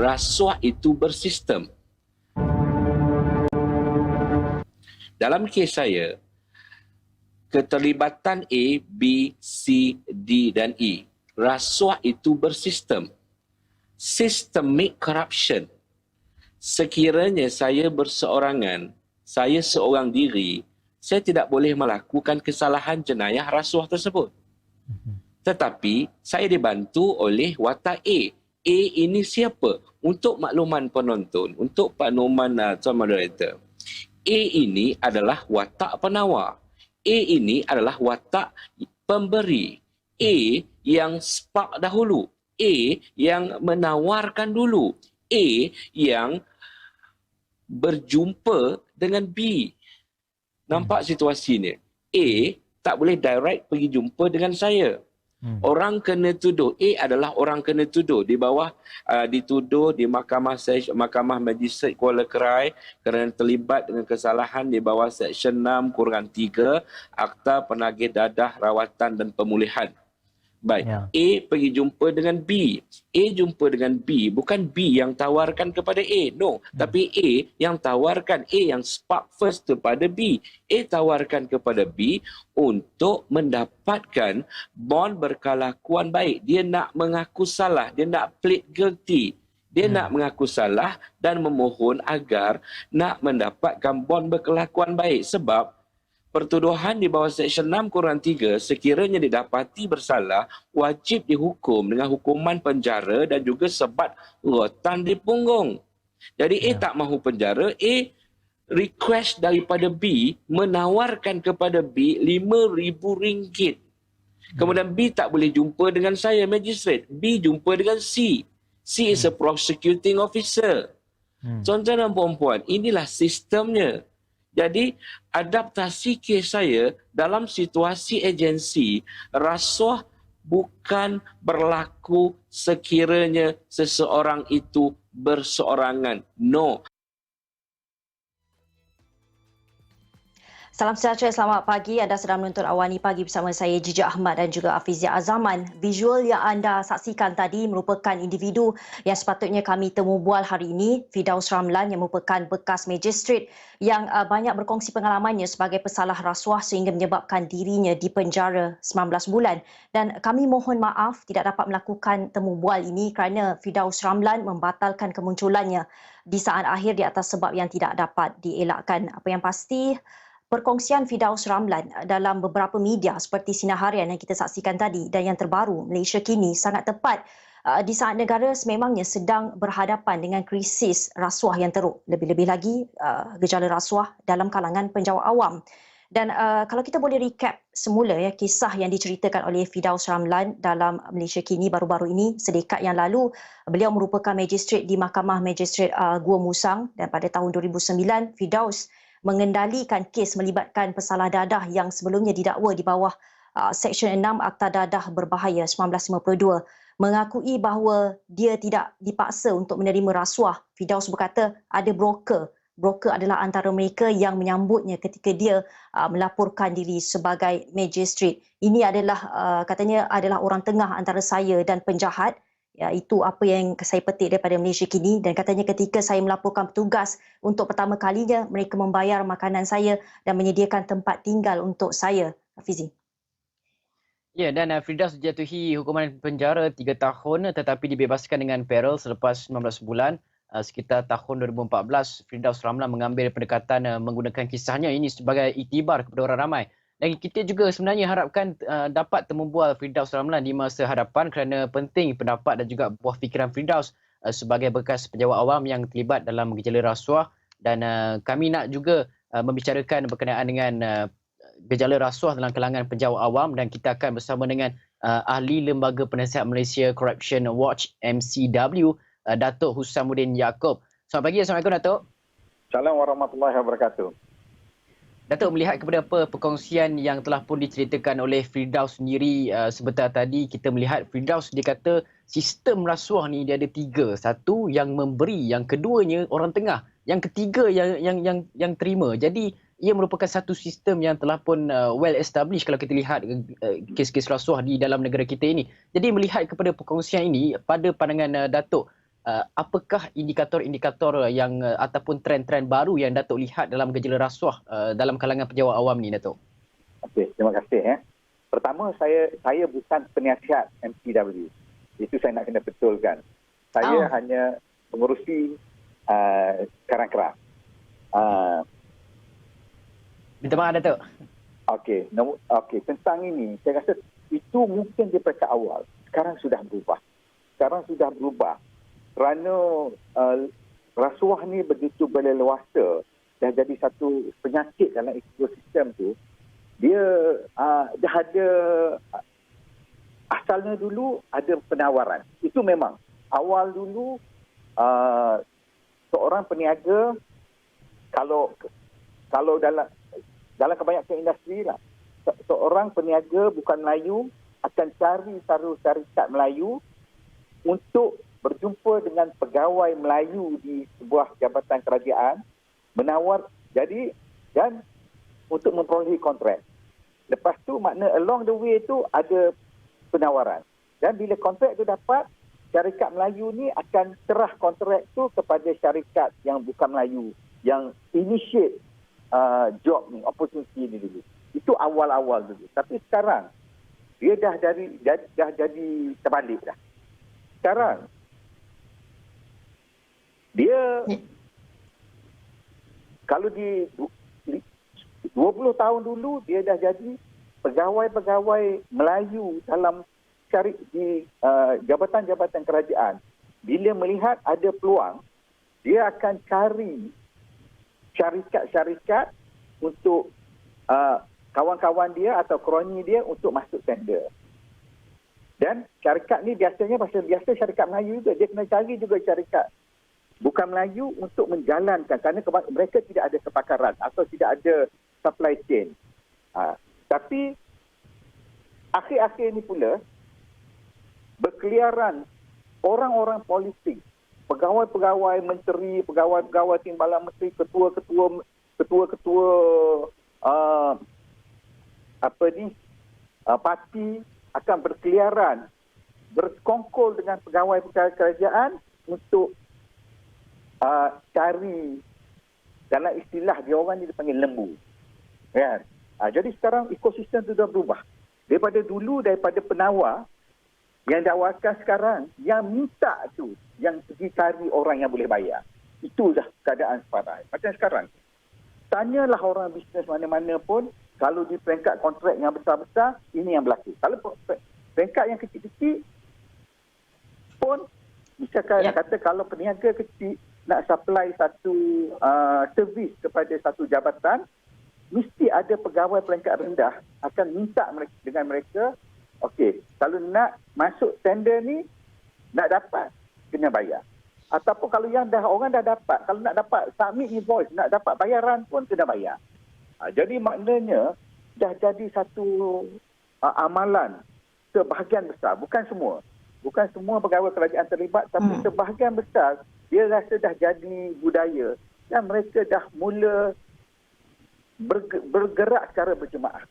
rasuah itu bersistem. Dalam kes saya, keterlibatan A, B, C, D dan E, rasuah itu bersistem. Systemic corruption. Sekiranya saya berseorangan, saya seorang diri, saya tidak boleh melakukan kesalahan jenayah rasuah tersebut. Tetapi saya dibantu oleh watak A. A ini siapa? Untuk makluman penonton, untuk makluman Tuan Moderator. A ini adalah watak penawar. A ini adalah watak pemberi. A yang spark dahulu. A yang menawarkan dulu. A yang berjumpa dengan B. Nampak situasi ni? A tak boleh direct pergi jumpa dengan saya. Orang kena tuduh, A adalah orang kena tuduh di bawah dituduh di Mahkamah Magistrate Kuala Krai kerana terlibat dengan kesalahan di bawah Seksyen 6-3 Akta Penagih Dadah Rawatan dan Pemulihan. Baik, ya. A pergi jumpa dengan B. A jumpa dengan B, bukan B yang tawarkan kepada A. No, tapi A yang tawarkan, A yang spark first kepada B. A tawarkan kepada B untuk mendapatkan bond berkelakuan baik. Dia nak mengaku salah, dia nak plead guilty. Dia nak mengaku salah dan memohon agar nak mendapatkan bond berkelakuan baik. Sebab pertuduhan di bawah Seksyen 6-3 sekiranya didapati bersalah, wajib dihukum dengan hukuman penjara dan juga sebat rotan di punggung. Jadi A tak mahu penjara, A request daripada B, menawarkan kepada B RM5,000. Kemudian B tak boleh jumpa dengan saya, magistrate. B jumpa dengan C. C is a prosecuting officer. Tuan-tuan dan puan-puan, inilah sistemnya. Jadi, adaptasi kes saya dalam situasi agensi, rasuah bukan berlaku sekiranya seseorang itu berseorangan. No. Salam sejahtera, selamat pagi. Anda sedang menonton Awani Pagi bersama saya, Jijak Ahmad dan juga Afizia Azaman. Visual yang anda saksikan tadi merupakan individu yang sepatutnya kami temu bual hari ini, Firdaus Ramlan yang merupakan bekas magistrate yang banyak berkongsi pengalamannya sebagai pesalah rasuah sehingga menyebabkan dirinya dipenjara 19 bulan. Dan kami mohon maaf tidak dapat melakukan temu bual ini kerana Firdaus Ramlan membatalkan kemunculannya di saat akhir di atas sebab yang tidak dapat dielakkan. Apa yang pasti, perkongsian Firdaus Ramlan dalam beberapa media seperti Sinar Harian yang kita saksikan tadi dan yang terbaru Malaysia Kini sangat tepat di saat negara sememangnya sedang berhadapan dengan krisis rasuah yang teruk. Lebih-lebih lagi gejala rasuah dalam kalangan penjawat awam. Dan kalau kita boleh recap semula ya kisah yang diceritakan oleh Firdaus Ramlan dalam Malaysia Kini baru-baru ini, sedekat yang lalu beliau merupakan magistrate di Mahkamah Magistrate Gua Musang dan pada tahun 2009 Firdaus mengendalikan kes melibatkan pesalah dadah yang sebelumnya didakwa di bawah Seksyen 6 Akta Dadah Berbahaya 1952. Mengakui bahawa dia tidak dipaksa untuk menerima rasuah. Firdaus berkata ada broker. Broker adalah antara mereka yang menyambutnya ketika dia melaporkan diri sebagai magistrate. Ini adalah katanya adalah orang tengah antara saya dan penjahat. Ya, itu apa yang saya petik daripada Malaysia Kini dan katanya ketika saya melaporkan petugas untuk pertama kalinya mereka membayar makanan saya dan menyediakan tempat tinggal untuk saya. Hafizi. Ya, dan Firdaus dijatuhi hukuman penjara 3 tahun tetapi dibebaskan dengan parol selepas 19 bulan. Sekitar tahun 2014, Firdaus Ramlan mengambil pendekatan menggunakan kisahnya ini sebagai iktibar kepada orang ramai. Dan kita juga sebenarnya harapkan dapat temu bual Firdaus Ramlan di masa hadapan kerana penting pendapat dan juga buah fikiran Firdaus sebagai bekas penjawat awam yang terlibat dalam gejala rasuah. Dan kami nak juga membicarakan berkenaan dengan gejala rasuah dalam kalangan penjawat awam dan kita akan bersama dengan ahli Lembaga Penasihat Malaysia Corruption Watch MCW, Datuk Husamuddin Yaakob. Selamat pagi, Assalamualaikum Datuk. Assalamualaikum warahmatullahi wabarakatuh. Datuk, melihat kepada apa perkongsian yang telah pun diceritakan oleh Firdaus sendiri sebentar tadi, kita melihat Firdaus dia kata sistem rasuah ni dia ada 3. Satu yang memberi, yang keduanya orang tengah, yang ketiga yang terima. Jadi ia merupakan satu sistem yang telah pun well established kalau kita lihat kes-kes rasuah di dalam negara kita ini. Jadi melihat kepada perkongsian ini pada pandangan Datuk, apakah indikator-indikator yang ataupun trend-trend baru yang Datuk lihat dalam gejala rasuah dalam kalangan pejabat awam ni, Datuk? Okey, terima kasih. Pertama, saya bukan penasihat MPW. Itu saya nak kena betulkan. Saya hanya mengurusi Karang-Keras. Minta maaf, Datuk. Okey, tentang ini, saya rasa itu mungkin daripada awal. Sekarang sudah berubah. Kerana rasuah ni begitu berleluasa, dah jadi satu penyakit dalam ekosistem tu. Dia dah ada, asalnya dulu ada penawaran. Itu memang. Awal dulu, seorang peniaga, kalau dalam kebanyakan industri lah, seorang peniaga bukan Melayu akan cari syarikat Melayu untuk berjumpa dengan pegawai Melayu di sebuah jabatan kerajaan, menawar dan untuk memperolehi kontrak. Lepas tu makna along the way tu ada penawaran. Dan bila kontrak tu dapat, syarikat Melayu ni akan serah kontrak tu kepada syarikat yang bukan Melayu, yang initiate job ni, opportunity ni dulu. Itu awal-awal dulu. Tapi sekarang dia dah jadi terbalik dah. Sekarang dia kalau di 20 tahun dulu dia dah jadi pegawai-pegawai Melayu dalam di jabatan-jabatan kerajaan. Bila melihat ada peluang, dia akan cari syarikat-syarikat untuk kawan-kawan dia atau kroni dia untuk masuk tender. Dan syarikat ni biasanya biasa syarikat Melayu juga. Dia kena cari juga syarikat bukan Melayu untuk menjalankan, kerana mereka tidak ada kepakaran atau tidak ada supply chain. Tapi akhir-akhir ini pula berkeliaran orang-orang politik, pegawai-pegawai menteri, pegawai-pegawai timbalan menteri, ketua-ketua parti akan berkeliaran, berkongkol dengan pegawai-pegawai kerajaan untuk cari, dalam istilah dia orang ni dipanggil lembu. Kan? Jadi sekarang ekosistem itu dah berubah. Daripada penawar yang dakwakan sekarang, yang minta tu yang pergi cari orang yang boleh bayar. Itu dah keadaan sekarang. Macam sekarang, tanyalah orang bisnes mana-mana pun, kalau di peringkat kontrak yang besar-besar, ini yang berlaku. Kalau peringkat yang kecil-kecil pun, misalkan kata kalau peniaga kecil nak supply satu servis kepada satu jabatan, mesti ada pegawai peringkat rendah akan minta dengan mereka, okey, kalau nak masuk tender ni, nak dapat, kena bayar. Ataupun kalau orang dah dapat, kalau nak dapat submit invoice, nak dapat bayaran pun kena bayar. Jadi maknanya dah jadi satu amalan sebahagian besar, bukan semua pegawai kerajaan terlibat, tapi sebahagian besar dia rasa dah jadi budaya dan mereka dah mula bergerak secara berjemaah.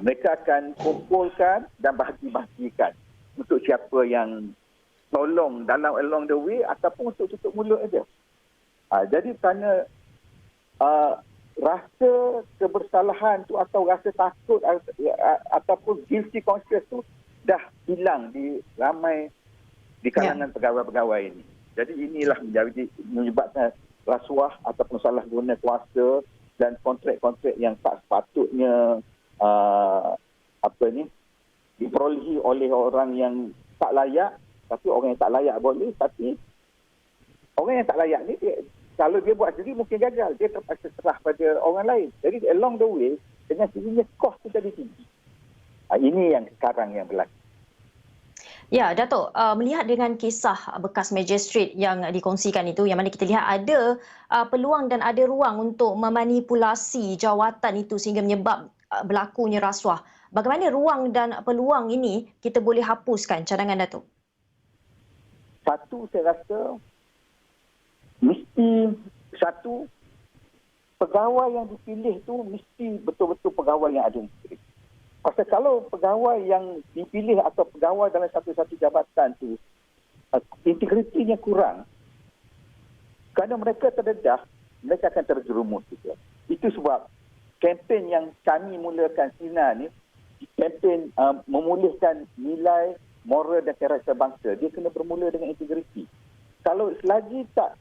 Mereka akan kumpulkan dan bahagi-bahagikan untuk siapa yang tolong dalam along the way ataupun untuk tutup mulut aja. Jadi kerana rasa kebersalahan tu atau rasa takut ataupun guilty conscious tu dah hilang di ramai di kalangan pegawai-pegawai ini. Jadi inilah menyebabkan rasuah ataupun salah guna kuasa dan kontrak-kontrak yang tak sepatutnya diperolehi oleh orang yang tak layak. Tapi orang yang tak layak boleh, tapi orang yang tak layak ni kalau dia buat sendiri mungkin gagal, dia terpaksa serah pada orang lain. Jadi along the way dengan sendirinya kos tu jadi tinggi. Ini yang sekarang yang berlaku. Ya, Datuk, melihat dengan kisah bekas Magistrate yang dikongsikan itu, yang mana kita lihat ada peluang dan ada ruang untuk memanipulasi jawatan itu sehingga menyebab berlakunya rasuah. Bagaimana ruang dan peluang ini kita boleh hapuskan, cadangan Datuk? Satu, saya rasa mesti pegawai yang dipilih tu mesti betul-betul pegawai yang ada integritas. Pasal kalau pegawai yang dipilih atau pegawai dalam satu-satu jabatan tu integritinya kurang, kerana mereka terdedah, mereka akan terjerumus juga. Itu sebab kempen yang kami mulakan Sina ni, kempen memulihkan nilai moral dan karakter bangsa, dia kena bermula dengan integriti. Kalau selagi tak,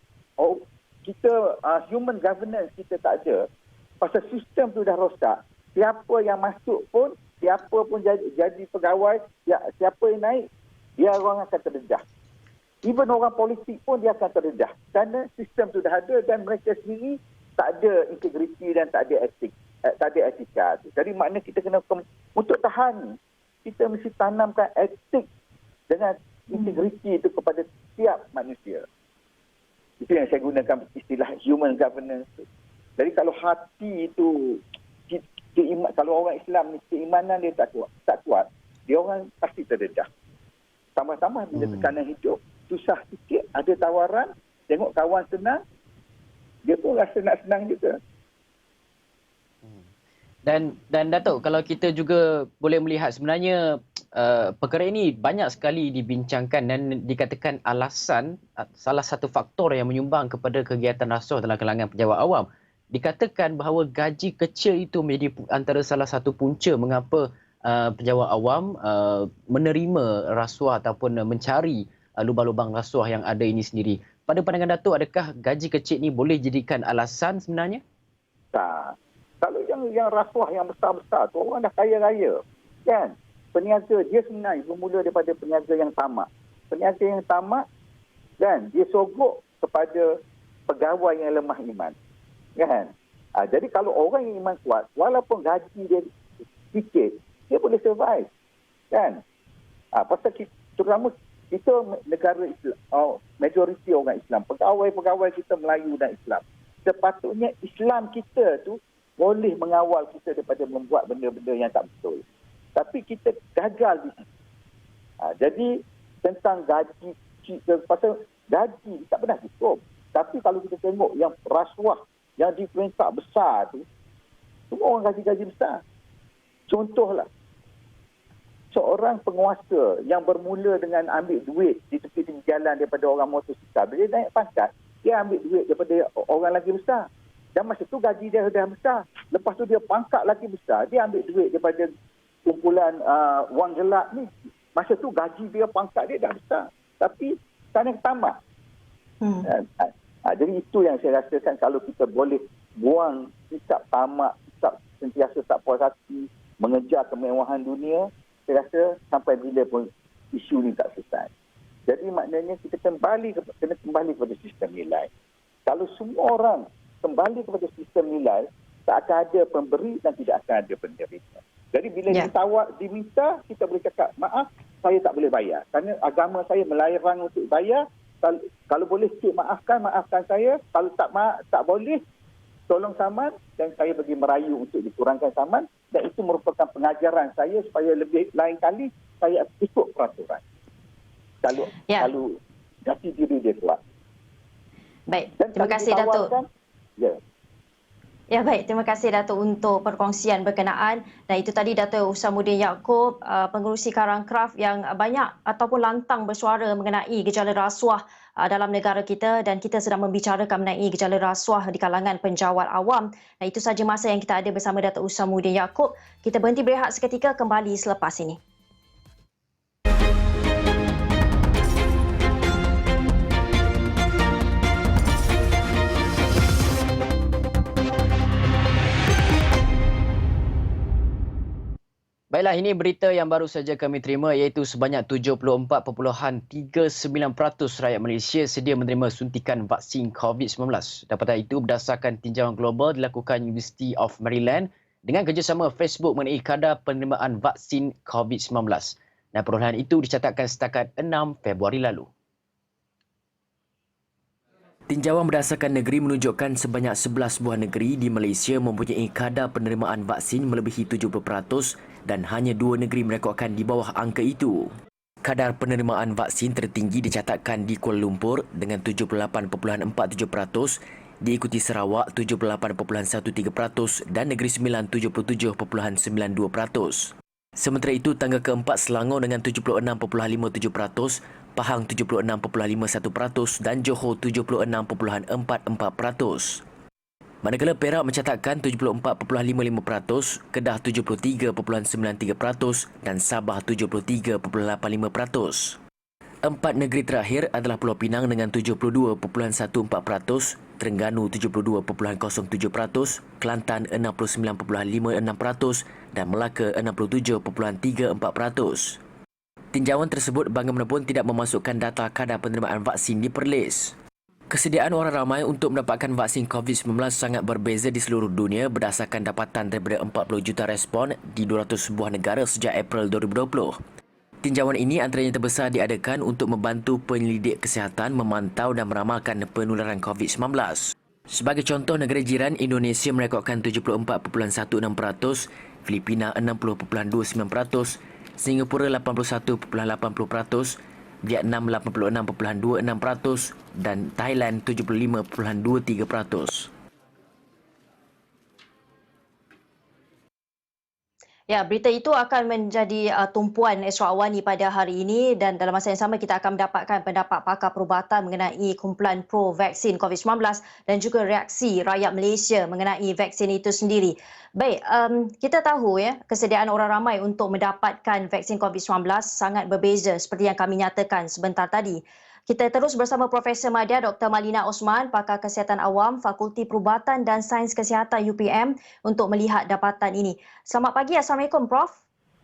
kita human governance kita tak ada, pasal sistem tu dah rosak, siapa yang masuk pun, siapa pun jadi pegawai, siapa yang naik, dia orang akan terdedah. Even orang politik pun dia akan terdedah. Kerana sistem tu dah ada dan mereka sendiri tak ada integriti dan tak ada etik, tak ada etika tu. Jadi makna kita kena, untuk tahan ni, kita mesti tanamkan etik dengan integriti itu kepada setiap manusia. Itu yang saya gunakan istilah human governance tu. Jadi kalau hati itu, kalau orang Islam ni keimanan dia tak kuat, dia orang pasti terdedah. Tambah-tambah bila tekanan hidup, susah sikit, ada tawaran, tengok kawan senang, dia pun rasa nak senang juga. Dan Datuk, kalau kita juga boleh melihat sebenarnya perkara ini banyak sekali dibincangkan dan dikatakan alasan, salah satu faktor yang menyumbang kepada kegiatan rasuah dalam kalangan pejabat awam. Dikatakan bahawa gaji kecil itu menjadi antara salah satu punca mengapa pejabat awam menerima rasuah ataupun mencari lubang-lubang rasuah yang ada ini sendiri. Pada pandangan Datuk, adakah gaji kecil ini boleh jadikan alasan sebenarnya? Tak. Kalau yang rasuah yang besar-besar tu, orang dah kaya-raya. Kan? Peniaga, dia sebenarnya bermula daripada peniaga yang tamak. Peniaga yang tamak, kan? Dia sogok kepada pegawai yang lemah iman. Kan? Jadi kalau orang yang iman kuat, walaupun gaji dia sikit, dia boleh survive. Kan? Pasal kita, terutama kita negara Islam, majoriti orang Islam, pegawai-pegawai kita Melayu dan Islam. Sepatutnya Islam kita tu boleh mengawal kita daripada membuat benda-benda yang tak betul. Tapi kita gagal di situ. Jadi tentang gaji, pasal gaji tak pernah cukup. Tapi kalau kita tengok yang rasuah yang diperintah besar tu, semua orang gaji besar. Contohlah, seorang penguasa yang bermula dengan ambil duit di tepi jalan daripada orang motosikal, bila dia naik pangkat, dia ambil duit daripada orang lagi besar. Dan masa tu gaji dia dah besar. Lepas tu dia pangkat lagi besar, dia ambil duit daripada kumpulan wang gelap ni. Masa tu gaji dia, pangkat dia dah besar. Tapi sana tamak. Jadi itu yang saya rasakan, kalau kita boleh buang sikap tamak, sikap sentiasa tak puas hati, mengejar kemewahan dunia, saya rasa sampai bila pun isu ni tak selesai. Jadi maknanya kita kena kembali kepada sistem nilai. Kalau semua orang kembali kepada sistem nilai, tak akan ada pemberi dan tidak akan ada penderita. Jadi bila diminta, kita boleh cakap, maaf, saya tak boleh bayar. Kerana agama saya melarang untuk bayar. Kalau boleh sikit maafkan saya. Kalau tak boleh, tolong saman, dan saya pergi merayu untuk dikurangkan saman. Dan itu merupakan pengajaran saya supaya lebih lain kali saya ikut peraturan. Kalau jati diri dia kuat. Baik, dan terima kasih Datuk. Ya. Ya, baik, terima kasih Datuk untuk perkongsian berkenaan. Dan itu tadi Datuk Usamuddin Yaakob, pengerusi Karang Kraf yang banyak ataupun lantang bersuara mengenai gejala rasuah dalam negara kita, dan kita sedang membicarakan mengenai gejala rasuah di kalangan penjawat awam. Dan itu saja masa yang kita ada bersama Datuk Usamuddin Yaakob. Kita berhenti berehat seketika, kembali selepas ini. Baiklah, ini berita yang baru saja kami terima, iaitu sebanyak 74.39% rakyat Malaysia sedia menerima suntikan vaksin COVID-19. Dapatan itu berdasarkan tinjauan global dilakukan University of Maryland dengan kerjasama Facebook mengenai kadar penerimaan vaksin COVID-19. Dan perolehan itu dicatatkan setakat 6 Februari lalu. Tinjauan berdasarkan negeri menunjukkan sebanyak 11 buah negeri di Malaysia mempunyai kadar penerimaan vaksin melebihi 70% dan hanya 2 negeri merekodkan di bawah angka itu. Kadar penerimaan vaksin tertinggi dicatatkan di Kuala Lumpur dengan 78.47%, diikuti Sarawak 78.13% dan Negeri Sembilan 77.92%. Sementara itu, tangga keempat Selangor dengan 76.57%, Pahang 76.51% dan Johor 76.44%. Manakala Perak mencatatkan 74.55%, Kedah 73.93% dan Sabah 73.85%. Empat negeri terakhir adalah Pulau Pinang dengan 72.14%, Terengganu 72.07%, Kelantan 69.56% dan Melaka 67.34%. Tinjauan tersebut bagaimanapun tidak memasukkan data kadar penerimaan vaksin di Perlis. Kesediaan orang ramai untuk mendapatkan vaksin COVID-19 sangat berbeza di seluruh dunia berdasarkan dapatan daripada 40 juta respon di 200 sebuah negara sejak April 2020. Tinjauan ini antaranya terbesar diadakan untuk membantu penyelidik kesihatan memantau dan meramalkan penularan COVID-19. Sebagai contoh, negara jiran Indonesia merekodkan 74.16%, Filipina 60.29%, Singapura 81.80%, Vietnam 86.26% dan Thailand 75.23%. Ya, berita itu akan menjadi tumpuan Esra Awani pada hari ini dan dalam masa yang sama kita akan mendapatkan pendapat pakar perubatan mengenai kumpulan pro vaksin COVID-19 dan juga reaksi rakyat Malaysia mengenai vaksin itu sendiri. Baik, kita tahu ya kesediaan orang ramai untuk mendapatkan vaksin COVID-19 sangat berbeza seperti yang kami nyatakan sebentar tadi. Kita terus bersama Profesor Madya Dr. Malina Osman, pakar kesihatan awam, Fakulti Perubatan dan Sains Kesihatan UPM untuk melihat dapatan ini. Selamat pagi, Assalamualaikum Prof.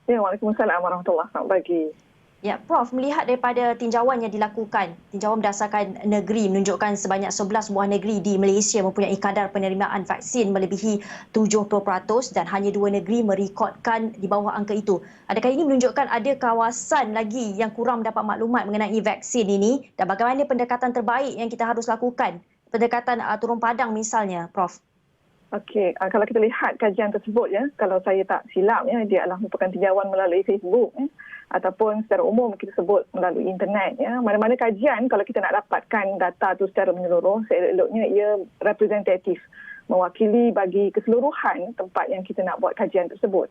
Ya, Waalaikumsalam warahmatullahi wabarakatuh. Selamat pagi. Ya, Prof, melihat daripada tinjauan yang dilakukan, tinjauan berdasarkan negeri menunjukkan sebanyak 11 buah negeri di Malaysia mempunyai kadar penerimaan vaksin melebihi 70% dan hanya 2 negeri merekodkan di bawah angka itu. Adakah ini menunjukkan ada kawasan lagi yang kurang mendapat maklumat mengenai vaksin ini dan bagaimana pendekatan terbaik yang kita harus lakukan? Pendekatan turun padang misalnya, Prof. Okey, kalau kita lihat kajian tersebut ya, kalau saya tak silap ya, dia adalah merupakan tinjauan melalui Facebook ya, ataupun secara umum kita sebut melalui internet ya. Mana-mana kajian kalau kita nak dapatkan data itu secara menyeluruh, seelok-eloknya ia representatif, mewakili bagi keseluruhan tempat yang kita nak buat kajian tersebut.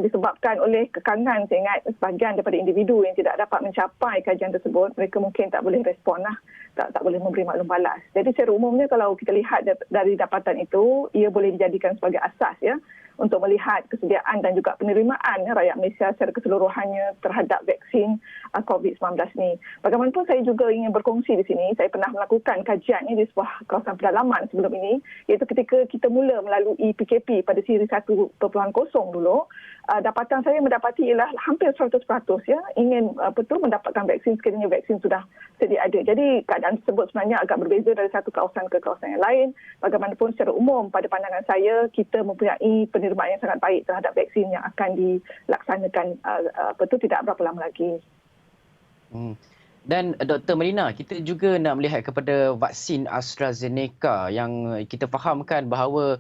Disebabkan oleh kekangan, saya ingat sebahagian daripada individu yang tidak dapat mencapai kajian tersebut, mereka mungkin tak boleh respon lah, tak boleh memberi maklum balas. Jadi secara umumnya kalau kita lihat dari dapatan itu, ia boleh dijadikan sebagai asas ya untuk melihat kesediaan dan juga penerimaan rakyat Malaysia secara keseluruhannya terhadap vaksin COVID-19 ni. Bagaimanapun saya juga ingin berkongsi di sini, saya pernah melakukan kajian ini di sebuah kawasan pedalaman sebelum ini, iaitu ketika kita mula melalui PKP pada siri 1.0 dulu, dapatan saya mendapati ialah hampir 100% ya, ingin betul mendapatkan vaksin sekiranya vaksin sudah sedia ada. Jadi keadaan tersebut sebenarnya agak berbeza dari satu kawasan ke kawasan yang lain. Bagaimanapun secara umum pada pandangan saya, kita mempunyai penerimaan yang sangat baik terhadap vaksin yang akan dilaksanakan tidak berapa lama lagi. Dan Dr. Malina, kita juga nak melihat kepada vaksin AstraZeneca yang kita fahamkan bahawa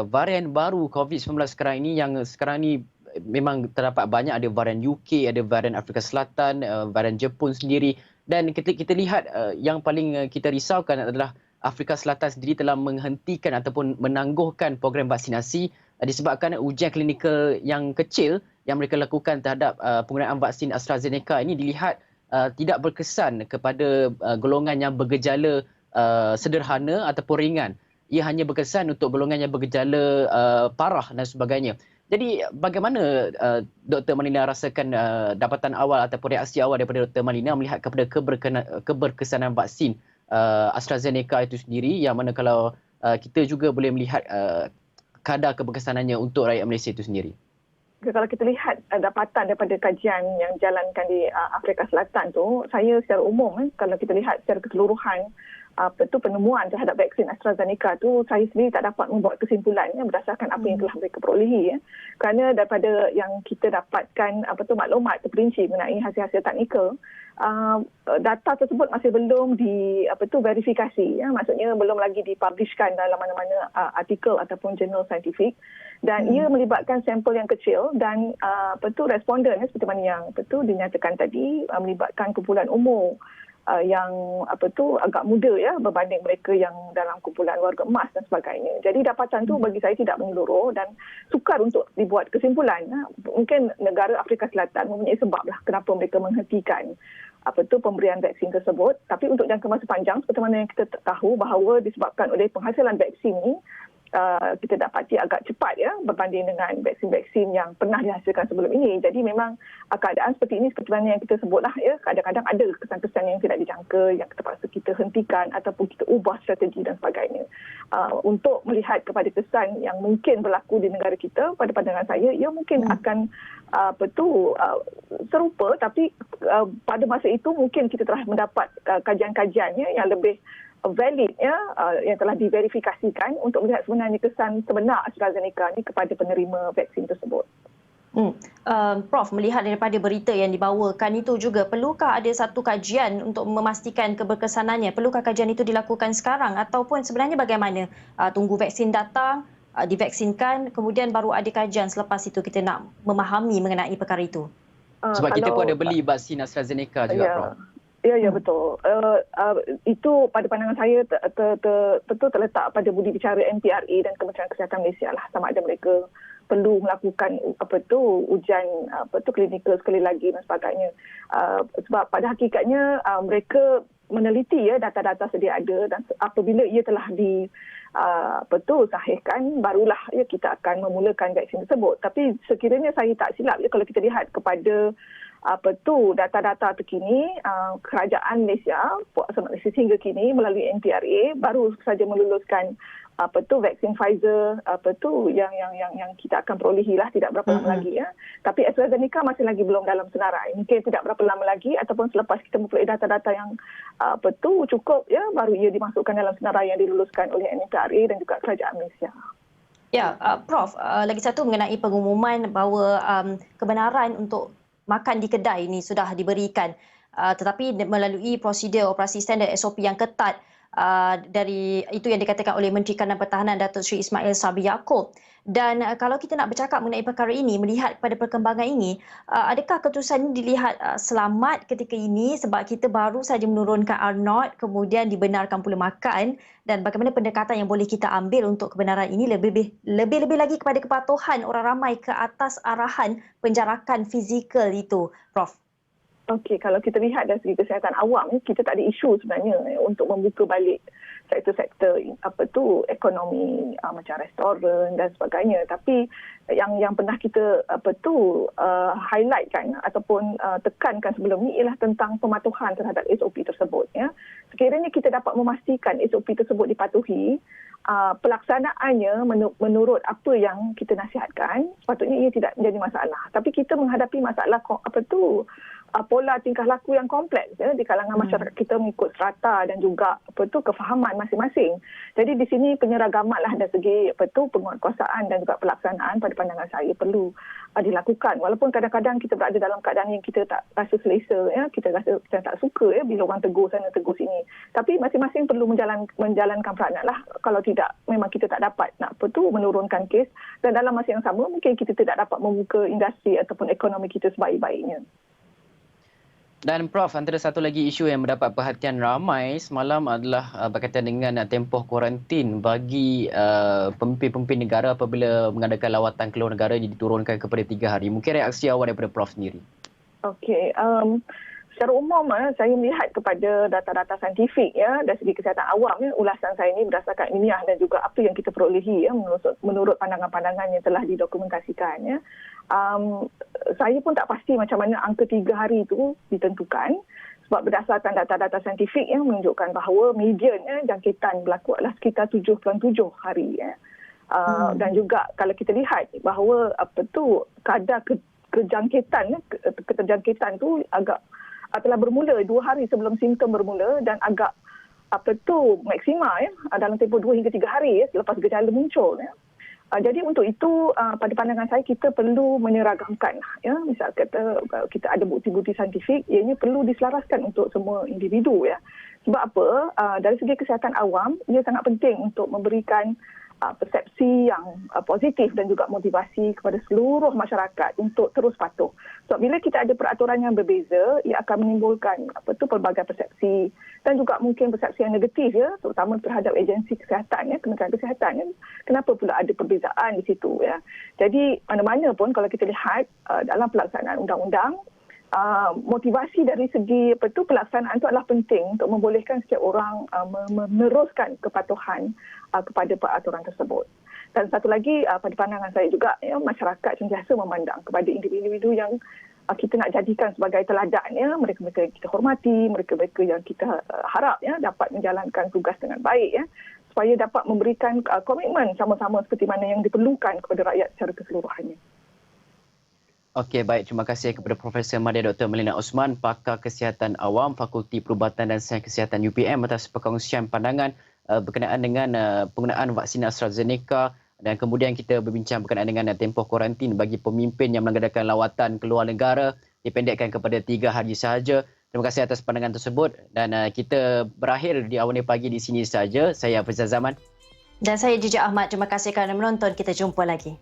varian baru COVID-19 sekarang ini yang sekarang ni memang terdapat banyak, ada varian UK, ada varian Afrika Selatan, varian Jepun sendiri, dan kita lihat yang paling kita risaukan adalah Afrika Selatan sendiri telah menghentikan ataupun menangguhkan program vaksinasi disebabkan ujian klinikal yang kecil yang mereka lakukan terhadap penggunaan vaksin AstraZeneca ini dilihat tidak berkesan kepada golongan yang bergejala sederhana ataupun ringan. Ia hanya berkesan untuk golongan yang bergejala parah dan sebagainya. Jadi bagaimana Dr. Malina rasakan dapatan awal ataupun reaksi awal daripada Dr. Malina melihat kepada keberkesanan vaksin AstraZeneca itu sendiri, yang mana kalau kita juga boleh melihat kadar keberkesanannya untuk rakyat Malaysia itu sendiri? Kalau kita lihat dapatan daripada kajian yang dijalankan di Afrika Selatan tu, saya secara umum kalau kita lihat secara keseluruhan penemuan terhadap vaksin AstraZeneca tu, saya sendiri tak dapat membuat kesimpulan berdasarkan apa yang telah mereka perolehi kerana daripada yang kita dapatkan maklumat terperinci mengenai hasil-hasil teknikal, data tersebut masih belum verifikasi maksudnya belum lagi dipublishkan dalam mana-mana artikel ataupun jurnal saintifik, dan ia melibatkan sampel yang kecil dan responden seperti mana yang dinyatakan tadi melibatkan kumpulan umur yang agak muda ya berbanding mereka yang dalam kumpulan warga emas dan sebagainya. Jadi dapatan tu bagi saya tidak menyeluruh dan sukar untuk dibuat kesimpulan. Mungkin negara Afrika Selatan mempunyai sebab lah kenapa mereka menghentikan pemberian vaksin tersebut. Tapi untuk jangka masa panjang, seperti mana yang kita tahu bahawa disebabkan oleh penghasilan vaksin ni, kita dapati agak cepat ya berbanding dengan vaksin-vaksin yang pernah dihasilkan sebelum ini. Jadi memang keadaan seperti ini seperti mana yang kita sebutlah ya, kadang-kadang ada kesan-kesan yang tidak dijangka yang terpaksa kita hentikan ataupun kita ubah strategi dan sebagainya. Untuk melihat kepada kesan yang mungkin berlaku di negara kita, pada pandangan saya ia mungkin akan serupa, tapi pada masa itu mungkin kita telah mendapat kajian-kajiannya yang lebih valid ya, yang telah diverifikasikan untuk melihat sebenarnya kesan sebenar AstraZeneca ni kepada penerima vaksin tersebut. Prof, melihat daripada berita yang dibawakan itu juga, perlukah ada satu kajian untuk memastikan keberkesanannya? Perlukah kajian itu dilakukan sekarang ataupun sebenarnya bagaimana? Tunggu vaksin datang, divaksinkan, kemudian baru ada kajian selepas itu kita nak memahami mengenai perkara itu? Sebab kita pun ada beli vaksin AstraZeneca juga, Prof. Ya, betul. Itu pada pandangan saya betul terletak pada budi bicara NPRA dan Kementerian Kesihatan Malaysia lah, sama ada mereka perlu melakukan ujian klinikal sekali lagi dan sebagainya. Sebab pada hakikatnya mereka meneliti ya data-data sedia ada, dan apabila ia telah sahihkan, barulah ya kita akan memulakan vaksin tersebut. Tapi sekiranya saya tak silap ya, kalau kita lihat kepada data-data terkini, kerajaan Malaysia sehingga kini melalui NPRA baru saja meluluskan vaksin Pfizer yang kita akan perolehi lah tidak berapa lama lagi ya. Tapi AstraZeneca masih lagi belum dalam senarai. Mungkin tidak berapa lama lagi ataupun selepas kita memperoleh data-data yang cukup ya, baru ia dimasukkan dalam senarai yang diluluskan oleh NPRA dan juga kerajaan Malaysia. Ya, Prof, lagi satu mengenai pengumuman bahawa kebenaran untuk makan di kedai ini sudah diberikan, tetapi melalui prosedur operasi standard SOP yang ketat, dari itu yang dikatakan oleh Menteri Kanan Pertahanan Datuk Seri Ismail Sabri Yaakob. Dan kalau kita nak bercakap mengenai perkara ini, melihat pada perkembangan ini, adakah keputusan ini dilihat selamat ketika ini sebab kita baru saja menurunkan R0, kemudian dibenarkan pula makan, dan bagaimana pendekatan yang boleh kita ambil untuk kebenaran ini lebih lagi kepada kepatuhan orang ramai ke atas arahan penjarakan fizikal itu, Prof? Okey, kalau kita lihat dari segi kesihatan awam, kita tak ada isu sebenarnya untuk membuka balik sektor-sektor ekonomi macam restoran dan sebagainya. Tapi yang pernah kita highlightkan ataupun tekankan sebelum ni ialah tentang pematuhan terhadap SOP tersebut ya. Sekiranya kita dapat memastikan SOP tersebut dipatuhi, pelaksanaannya menurut apa yang kita nasihatkan, sepatutnya ia tidak menjadi masalah. Tapi kita menghadapi masalah pola tingkah laku yang kompleks ya, di kalangan masyarakat kita mengikut strata dan juga kefahaman masing-masing. Jadi di sini penyeragaman lah dari segi penguatkuasaan dan juga pelaksanaan pada pandangan saya perlu dilakukan. Walaupun kadang-kadang kita berada dalam keadaan yang kita tak rasa selesa ya, kita rasa kita tak suka ya bila orang tegur sana tegur sini. Tapi masing-masing perlu menjalankan peranan lah. Kalau tidak, memang kita tak dapat nak menurunkan kes, dan dalam masa yang sama mungkin kita tidak dapat membuka industri ataupun ekonomi kita sebaik-baiknya. Dan Prof, antara satu lagi isu yang mendapat perhatian ramai semalam adalah berkaitan dengan tempoh kuarantin bagi pemimpin-pemimpin negara apabila mengadakan lawatan keluar negara diturunkan kepada 3 hari. Mungkin reaksi awal daripada Prof sendiri. Okey, secara umum saya melihat kepada data-data saintifik ya, dari segi kesihatan awam ya, ulasan saya ini berdasarkan ilmiah dan juga apa yang kita perolehi ya, menurut pandangan-pandangan yang telah didokumentasikan ya. Saya pun tak pasti macam mana angka 3 hari itu ditentukan, sebab berdasarkan data-data saintifik yang menunjukkan bahawa mediannya jangkitan berlaku adalah sekitar 7.7 hari ya. Dan juga kalau kita lihat bahawa kadar keterjangkitan tu agak telah bermula 2 hari sebelum simptom bermula dan agak maksima ya, dalam tempoh 2 hingga 3 hari ya, selepas gejala muncul ya. Jadi untuk itu pada pandangan saya kita perlu menyeragamkan ya. Misal kata kita ada bukti-bukti saintifik, ianya perlu diselaraskan untuk semua individu ya. Sebab apa? Dari segi kesihatan awam ia sangat penting untuk memberikan persepsi yang positif dan juga motivasi kepada seluruh masyarakat untuk terus patuh. So bila kita ada peraturan yang berbeza, ia akan menimbulkan pelbagai persepsi dan juga mungkin persepsi yang negatif ya, terutama terhadap agensi kesihatan ya, Kementerian Kesihatan ya. Kenapa pula ada perbezaan di situ ya. Jadi mana-mana pun kalau kita lihat dalam pelaksanaan undang-undang, motivasi dari segi pelaksanaan itu adalah penting untuk membolehkan setiap orang meneruskan kepatuhan kepada peraturan tersebut. Dan satu lagi pada pandangan saya juga ya, masyarakat sentiasa memandang kepada individu-individu yang kita nak jadikan sebagai teladan ya, mereka-mereka yang kita hormati, mereka-mereka yang kita harap ya dapat menjalankan tugas dengan baik ya, supaya dapat memberikan komitmen sama-sama seperti mana yang diperlukan kepada rakyat secara keseluruhannya. Okey, baik. Terima kasih kepada Profesor Madya Dr. Melina Osman, Pakar Kesihatan Awam, Fakulti Perubatan dan Sains Kesihatan UPM atas perkongsian pandangan berkenaan dengan penggunaan vaksin AstraZeneca, dan kemudian kita berbincang berkenaan dengan tempoh kuarantin bagi pemimpin yang mengadakan lawatan ke luar negara dipendekkan kepada 3 hari sahaja. Terima kasih atas pandangan tersebut dan kita berakhir di Awani Pagi di sini saja. Saya Hafiz Zaman. Dan saya Jijak Ahmad. Terima kasih kerana menonton. Kita jumpa lagi.